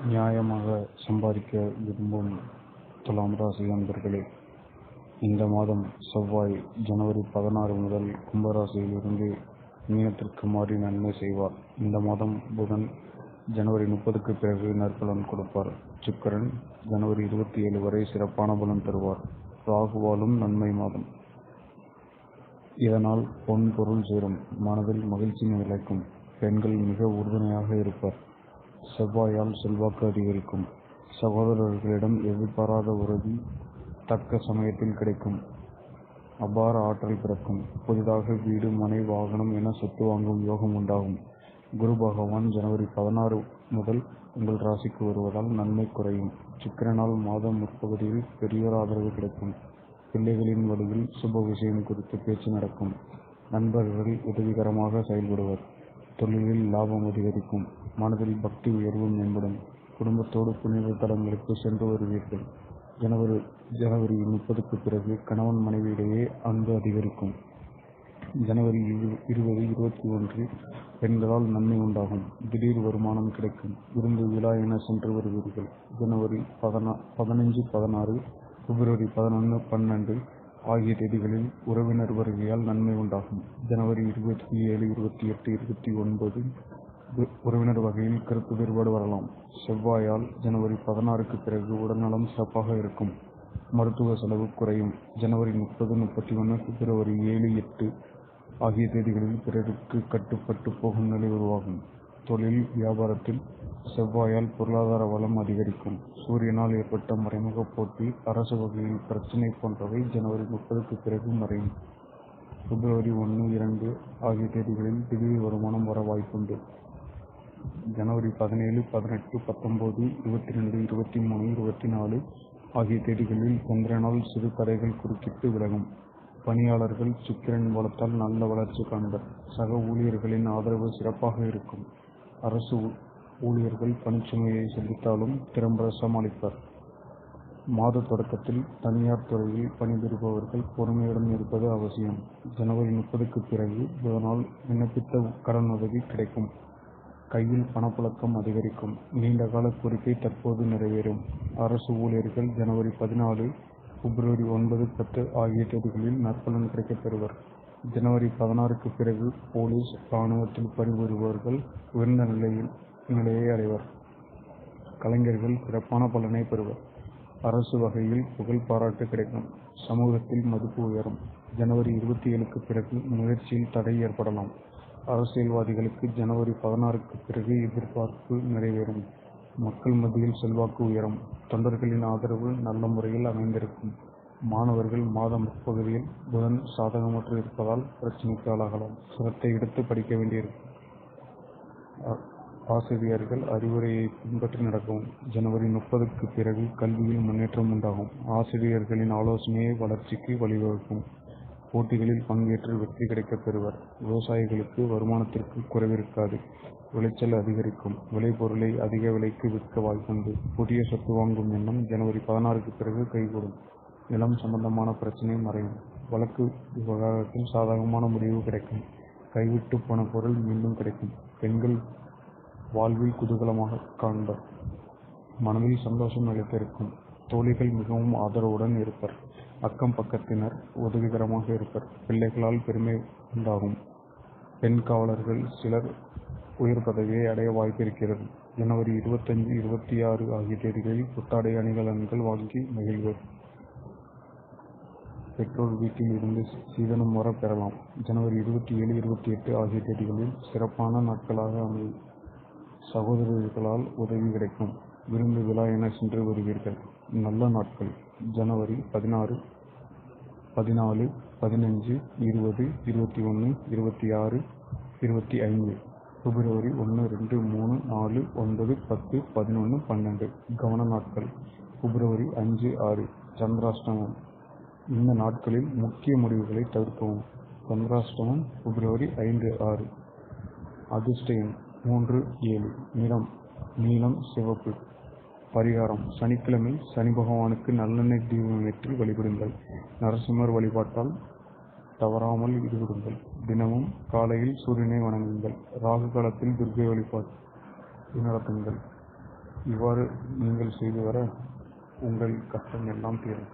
நியாயமாக சம்பாதிக்க விரும்பும் துலாம் ராசி அன்பர்களே, இந்த மாதம் செவ்வாய் ஜனவரி 16 முதல் கும்பராசியிலிருந்து மீனத்திற்கு மாறி நன்மை செய்வார். இந்த மாதம் புதன் ஜனவரி 30க்கு பிறகு நற்பலன் கொடுப்பார். சுக்கிரன் ஜனவரி 27 வரை சிறப்பான பலன் தருவார். ராகுவாலும் நன்மை மாதம். இதனால் பொன் பொருள் சேரும், மனதில் மகிழ்ச்சி நிலைக்கும், பெண்கள் மிக உறுதுணையாக இருப்பர். செவ்வாயால் செல்வாக்கு அதிகரிக்கும். சகோதரர்களிடம் எதிர்பாராத உதவி தக்க சமயத்தில் கிடைக்கும். அபார ஆற்றல் பிறக்கும். புதிதாக வீடு, மனை, வாகனம் என சொத்து வாங்கும் யோகம் உண்டாகும். குரு பகவான் ஜனவரி 16 முதல் உங்கள் ராசிக்கு வருவதால் நன்மை குறையும். சுக்கிரனால் மாத முற்பகுதியில் பெரியோர் ஆதரவு கிடைக்கும். பிள்ளைகளின் வழியில் சுப விஷயம் குறித்து பேச்சு நடக்கும். நண்பர்கள் உதவிகரமாக செயல்படுவர். தொழிலில் லாபம் அதிகரிக்கும். மனதில் பக்தி உயர்வு மேம்படும். குடும்பத்தோடு புனித தலங்களுக்கு சென்று வருவீர்கள். ஜனவரி 30க்கு பிறகு கணவன் மனைவியிடையே அன்பு அதிகரிக்கும். ஜனவரி 20, 21 பெண்களால் நன்மை உண்டாகும். திடீர் வருமானம் கிடைக்கும். விருந்து, விழா என சென்று வருவீர்கள். ஜனவரி 15, 16, பிப்ரவரி 11, 12 ஆகிய தேதிகளில் உறவினர் வருகையால் நன்மை உண்டாகும். ஜனவரி 27, 28, 29 உறவினர் வகையில் கருத்து வேறுபாடு வரலாம். செவ்வாயால் ஜனவரி 16க்கு பிறகு உடல்நலம் சிறப்பாக இருக்கும். மருத்துவ செலவு குறையும். ஜனவரி 30, 31, பிப்ரவரி 7, 8 ஆகிய தேதிகளில் பிறருக்கு கட்டுப்பட்டு போகும் நிலை உருவாகும். தொழில் வியாபாரத்தில் செவ்வாயால் பொருளாதார வளம் அதிகரிக்கும். சூரியனால் ஏற்பட்ட மறைமுக போட்டி, அரசு வகையில் பிரச்சினை போன்றவை ஜனவரி 30க்கு பிறகு மறையும். பிப்ரவரி 1, 2 ஆகிய தேதிகளில் திடீர் வருமானம் வர வாய்ப்புண்டு. ஜனவரி 17, 18, 19, 22, 23, 24 ஆகிய தேதிகளில் சந்திரனால் சிறு தடைகள் குறுக்கிட்டு விலகும். பணியாளர்கள் சுக்கிரன் பலத்தால் நல்ல வளர்ச்சி காண்பர். சக ஊழியர்களின் ஆதரவு சிறப்பாக இருக்கும். அரசு ஊழியர்கள் பணிச்சுமையை சந்தித்தாலும் திறம்பட சமாளிப்பர். மாத தொடக்கத்தில் தனியார் துறையில் பணிபுரிபவர்கள் பொறுமையுடன் இருப்பது அவசியம். ஜனவரி 30க்கு பிறகு புதனால் விண்ணப்பித்த கடன் உதவி கிடைக்கும். கையில் பணப்புழக்கம் அதிகரிக்கும். நீண்டகால கோரிக்கை தற்போது நிறைவேறும். அரசு ஊழியர்கள் ஜனவரி 14, பிப்ரவரி 9, 10 ஆகிய தேதிகளில் நற்பலன் கிடைக்கப் பெறுவர். ஜனவரி 16க்கு பிறகு போலீஸ், இராணுவத்தில் பணிபுரிபவர்கள் உயர்ந்த நிலையை அடைவர். கலைஞர்கள் சிறப்பான பலனை பெறுவர். அரசு வகையில் புகழ் பாராட்டு கிடைக்கும். சமூகத்தில் மதிப்பு உயரும். ஜனவரி 27க்கு பிறகு முயற்சியில் தடை ஏற்படலாம். அரசியல்வாதிகளுக்கு ஜனவரி 16க்கு பிறகு எதிர்பார்ப்பு நிறைவேறும். மக்கள் மத்தியில் செல்வாக்கு உயரும். தொண்டர்களின் ஆதரவு நல்ல முறையில் அமைந்திருக்கும். மாணவர்கள் மாத முற்பகுதியில் புதன் சாதகமற்று இருப்பதால் பிரச்சினைக்கு ஆளாகலாம். சிரத்தை எடுத்து படிக்க வேண்டியிருக்கும். ஆசிரியர்கள் அறிவுரையை பின்பற்றி நடக்கவும். ஜனவரி 30க்கு பிறகு கல்வியில் முன்னேற்றம் உண்டாகும். ஆசிரியர்களின் ஆலோசனையை வளர்ச்சிக்கு வழிவகுக்கும். போட்டிகளில் பங்கேற்று வெற்றி கிடைக்கப் பெறுவர். விவசாயிகளுக்கு வருமானத்திற்கு குறைவிருக்காது. விளைச்சல் அதிகரிக்கும். விளைபொருளை அதிக விலைக்கு விற்க வாய்ப்புண்டு. புதிய சொத்து வாங்கும் எண்ணம் ஜனவரி 16க்கு பிறகு கைகூடும். நிலம் சம்பந்தமான பிரச்சினை மறையும். வழக்கு விவகாரத்தில் சாதகமான முடிவு கிடைக்கும். கைவிட்டு போன பொருள் மீண்டும் கிடைக்கும். பெண்கள் வாழ்வில் குதூகலமாக காண்பர். மனதில் சந்தோஷம் நிலைத்திருக்கும். தோழிகள் மிகவும் ஆதரவுடன் இருப்பர். அக்கம் பக்கத்தினர் உதவிகரமாக இருப்பர். பிள்ளைகளால் பெருமை உண்டாகும். பெண் காவலர்கள் சிலர் உயர் பதவியை அடைய வாய்ப்பிருக்கிறது. ஜனவரி 25, 26 ஆகிய தேதிகளில் புத்தாடை அணிகலன்கள் வாங்கி மகிழ்வர். பெற்றோர் வீட்டில் இருந்து சீதனம் வர பெறலாம். ஜனவரி 27, 28 ஆகிய தேதிகளில் சிறப்பான நாட்களாக அமையும். சகோதரர்களால் உதவி கிடைக்கும். விருந்து, விழா என சென்று வருவீர்கள். நல்ல நாட்கள் ஜனவரி 16, 14, 15, 20, 21, 26, 25. பிப்ரவரி 1, 2, 3, 4, 9, 10, 11, 12 கவன நாட்கள். பிப்ரவரி 5, 6 சந்திராஷ்டமம். இந்த நாட்களில் முக்கிய முடிவுகளை தவிர்க்கவும். சந்திராஷ்டமம் பிப்ரவரி 5, 6. அதிர்ஷ்ட எண் 3, 7. நிறம் நீலம், சிவப்பு. பரிகாரம்: சனிக்கிழமை சனி பகவானுக்கு நல்லெண்ணெய் தீபம் ஏற்றி வழிபடுங்கள். நரசிம்மர் வழிபாட்டால் தவறாமல் ஈடுபடுங்கள். தினமும் காலையில் சூரியனை வணங்குங்கள். ராகு காலத்தில் துர்க்கை வழிபாடு நடத்துங்கள். இவ்வாறு நீங்கள் செய்து வர உங்கள் கஷ்டம் எல்லாம் தீரும்.